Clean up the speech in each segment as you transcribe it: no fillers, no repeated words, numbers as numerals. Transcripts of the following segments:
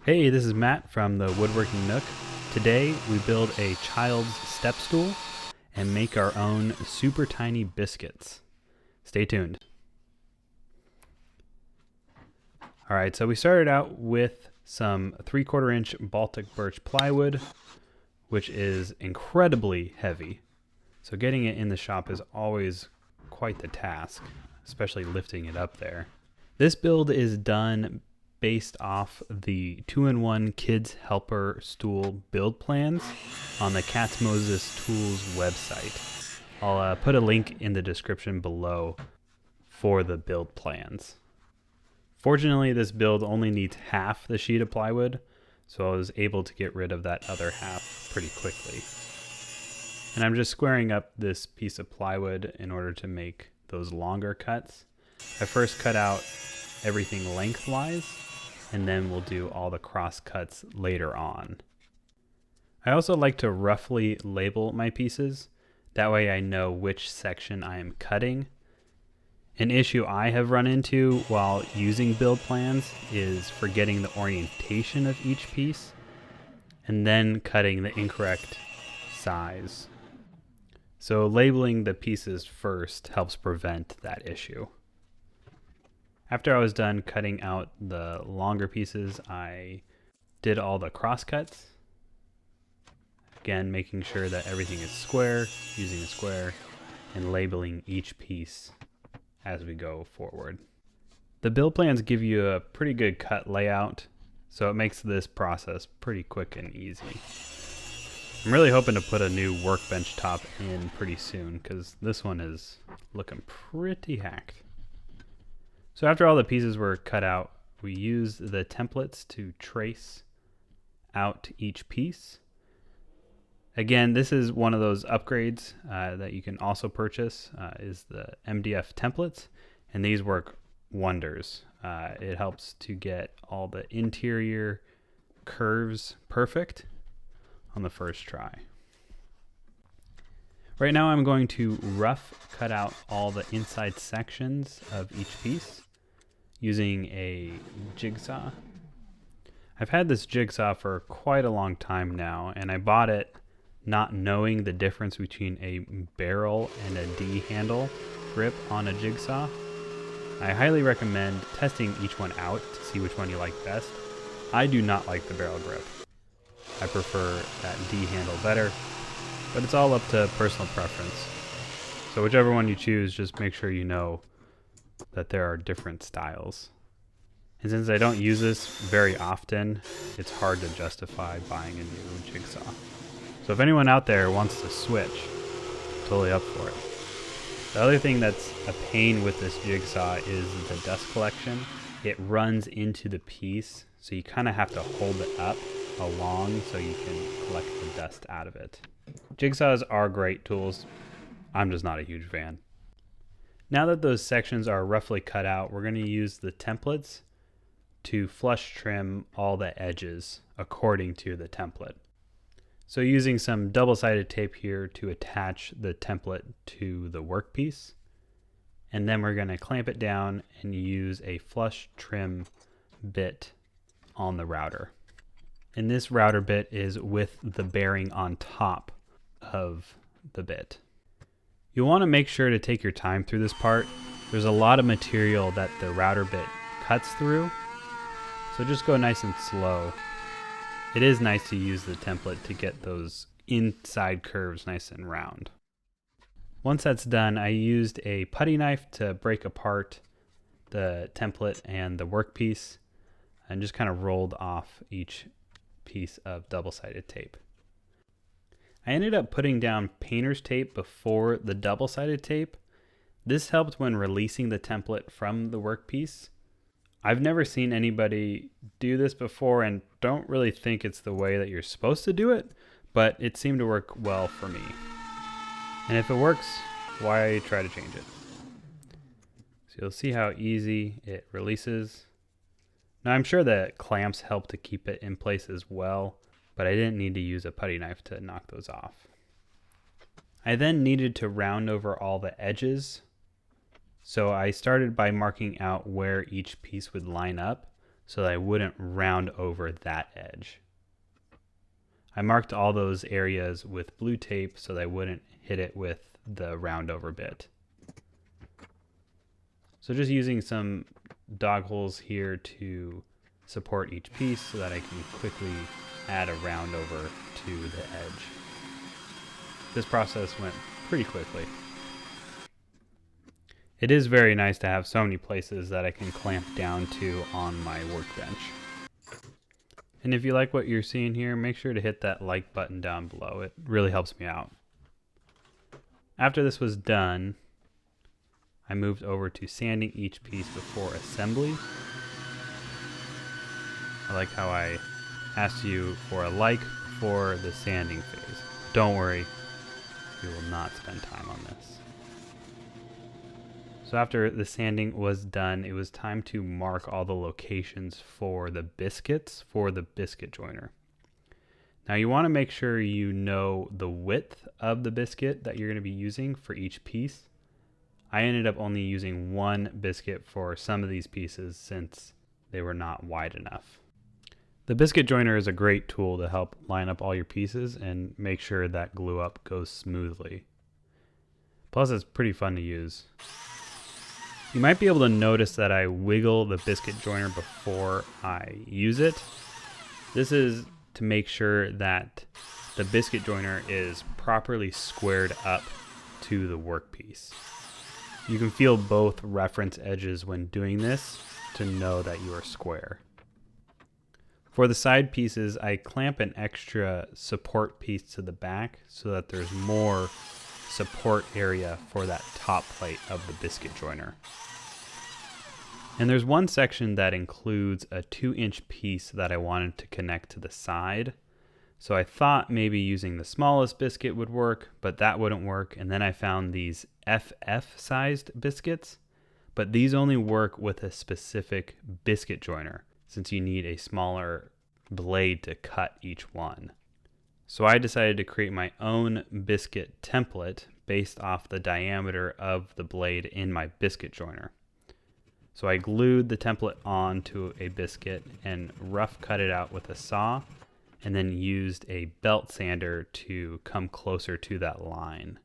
Hey, this is Matt from the Woodworking Nook. Today we build a child's step stool and make our own super tiny biscuits. Stay tuned. Alright, so we started out with some 3/4 inch Baltic Birch plywood, which is incredibly heavy. So getting it in the shop is always quite the task, especially lifting it up there. This build is done based off the 2-in-1 Kids Helper stool build plans on the Cat's Moses Tools website. I'll put a link in the description below for the build plans. Fortunately, this build only needs half the sheet of plywood, so I was able to get rid of that other half pretty quickly. And I'm just squaring up this piece of plywood in order to make those longer cuts. I first cut out everything lengthwise, and then we'll do all the cross cuts later on. I also like to roughly label my pieces. That way I know which section I am cutting. An issue I have run into while using build plans is forgetting the orientation of each piece and then cutting the incorrect size. So labeling the pieces first helps prevent that issue. After I was done cutting out the longer pieces, I did all the cross cuts. Again, making sure that everything is square, using a square, and labeling each piece as we go forward. The build plans give you a pretty good cut layout, so it makes this process pretty quick and easy. I'm really hoping to put a new workbench top in pretty soon, because this one is looking pretty hacked. So after all the pieces were cut out, we used the templates to trace out each piece. Again, this is one of those upgrades that you can also purchase, is the MDF templates, and these work wonders. It helps to get all the interior curves perfect on the first try. Right now I'm going to rough cut out all the inside sections of each piece using a jigsaw. I've had this jigsaw for quite a long time now, and I bought it not knowing the difference between a barrel and a D handle grip on a jigsaw. I highly recommend testing each one out to see which one you like best. I do not like the barrel grip. I prefer that D handle better, but it's all up to personal preference. So whichever one you choose, just make sure you know that there are different styles. And since I don't use this very often, it's hard to justify buying a new jigsaw. So if anyone out there wants to switch, totally up for it. The other thing that's a pain with this jigsaw is the dust collection. It runs into the piece, so you kind of have to hold it up along so you can collect the dust out of it. Jigsaws are great tools. I'm just not a huge fan. Now that those sections are roughly cut out, we're going to use the templates to flush trim all the edges according to the template. So using some double-sided tape here to attach the template to the workpiece, and then we're going to clamp it down and use a flush trim bit on the router. And this router bit is with the bearing on top of the bit. You'll want to make sure to take your time through this part. There's a lot of material that the router bit cuts through, so just go nice and slow. It is nice to use the template to get those inside curves nice and round. Once that's done, I used a putty knife to break apart the template and the workpiece and just kind of rolled off each piece of double-sided tape. I ended up putting down painter's tape before the double-sided tape. This helped when releasing the template from the workpiece. I've never seen anybody do this before and don't really think it's the way that you're supposed to do it, but it seemed to work well for me. And if it works, why try to change it? So you'll see how easy it releases. Now I'm sure that clamps help to keep it in place as well, but I didn't need to use a putty knife to knock those off. I then needed to round over all the edges. So I started by marking out where each piece would line up so that I wouldn't round over that edge. I marked all those areas with blue tape so that I wouldn't hit it with the round over bit. So just using some dog holes here to support each piece so that I can quickly add a round over to the edge. This process went pretty quickly. It is very nice to have so many places that I can clamp down to on my workbench. And if you like what you're seeing here, make sure to hit that like button down below. It really helps me out. After this was done, I moved over to sanding each piece before assembly. I like how I asked you for a like before the sanding phase. Don't worry, we will not spend time on this. So after the sanding was done, it was time to mark all the locations for the biscuits for the biscuit joiner. Now you want to make sure you know the width of the biscuit that you're going to be using for each piece. I ended up only using one biscuit for some of these pieces since they were not wide enough. The biscuit joiner is a great tool to help line up all your pieces and make sure that glue up goes smoothly. Plus it's pretty fun to use. You might be able to notice that I wiggle the biscuit joiner before I use it. This is to make sure that the biscuit joiner is properly squared up to the workpiece. You can feel both reference edges when doing this to know that you are square. For the side pieces, I clamp an extra support piece to the back so that there's more support area for that top plate of the biscuit joiner. And there's one section that includes a 2-inch piece that I wanted to connect to the side. So I thought maybe using the smallest biscuit would work, but that wouldn't work. And then I found these FF sized biscuits, but these only work with a specific biscuit joiner since you need a smaller blade to cut each one. So I decided to create my own biscuit template based off the diameter of the blade in my biscuit joiner. So I glued the template onto a biscuit and rough cut it out with a saw, and then used a belt sander to come closer to that line.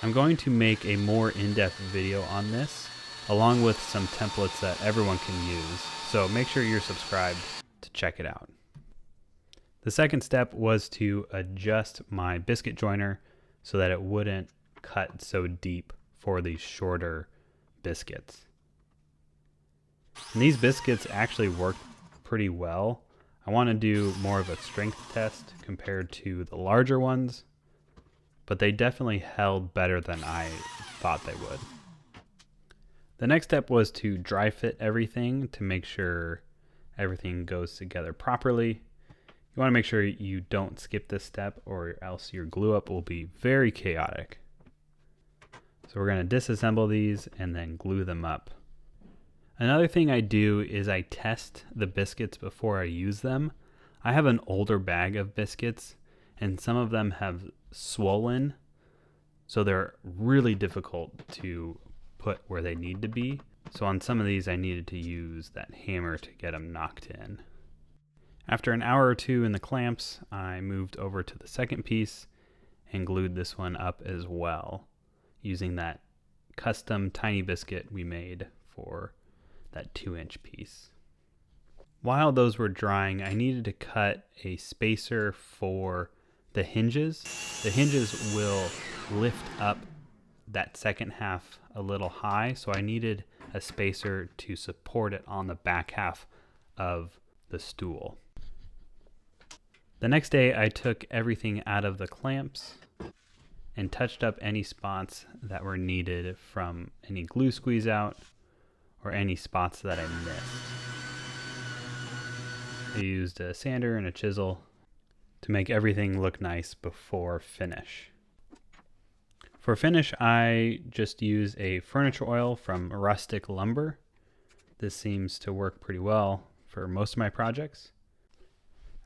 I'm going to make a more in-depth video on this, along with some templates that everyone can use, so make sure you're subscribed to check it out. The second step was to adjust my biscuit joiner so that it wouldn't cut so deep for these shorter biscuits. And these biscuits actually worked pretty well. I want to do more of a strength test compared to the larger ones, but they definitely held better than I thought they would. The next step was to dry fit everything to make sure everything goes together properly. You want to make sure you don't skip this step or else your glue up will be very chaotic. So we're going to disassemble these and then glue them up. Another thing I do is I test the biscuits before I use them. I have an older bag of biscuits and some of them have swollen, so they're really difficult to put where they need to be. So on some of these I needed to use that hammer to get them knocked in. After an hour or two in the clamps, I moved over to the second piece and glued this one up as well, using that custom tiny biscuit we made for that 2-inch piece. While those were drying, I needed to cut a spacer for the hinges. The hinges will lift up that second half a little high, so I needed a spacer to support it on the back half of the stool. The next day I took everything out of the clamps and touched up any spots that were needed from any glue squeeze out or any spots that I missed. I used a sander and a chisel to make everything look nice before finish. For finish, I just use a furniture oil from Rustic Lumber. This seems to work pretty well for most of my projects.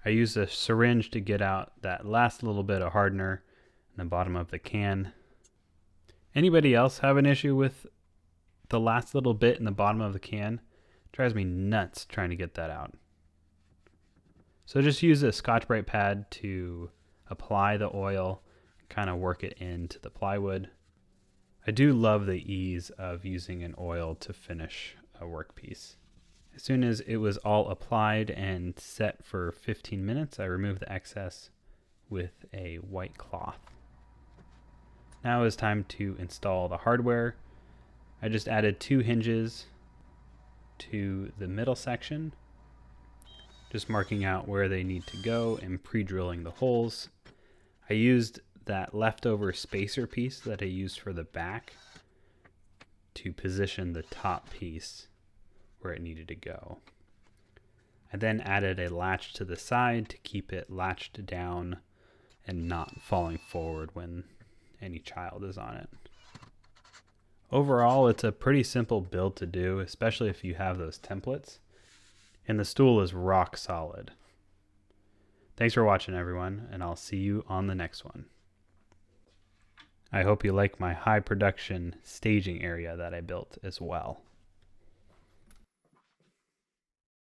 I used a syringe to get out that last little bit of hardener in the bottom of the can. Anybody else have an issue with the last little bit in the bottom of the can? Drives me nuts trying to get that out. So just use a Scotch-Brite pad to apply the oil, kind of work it into the plywood. I do love the ease of using an oil to finish a workpiece. As soon as it was all applied and set for 15 minutes, I removed the excess with a white cloth. Now it's time to install the hardware. I just added 2 hinges to the middle section, just marking out where they need to go and pre-drilling the holes. I used that leftover spacer piece that I used for the back to position the top piece where it needed to go. I then added a latch to the side to keep it latched down and not falling forward when any child is on it. Overall, it's a pretty simple build to do, especially if you have those templates. And the stool is rock solid. Thanks for watching, everyone, and I'll see you on the next one. I hope you like my high production staging area that I built as well.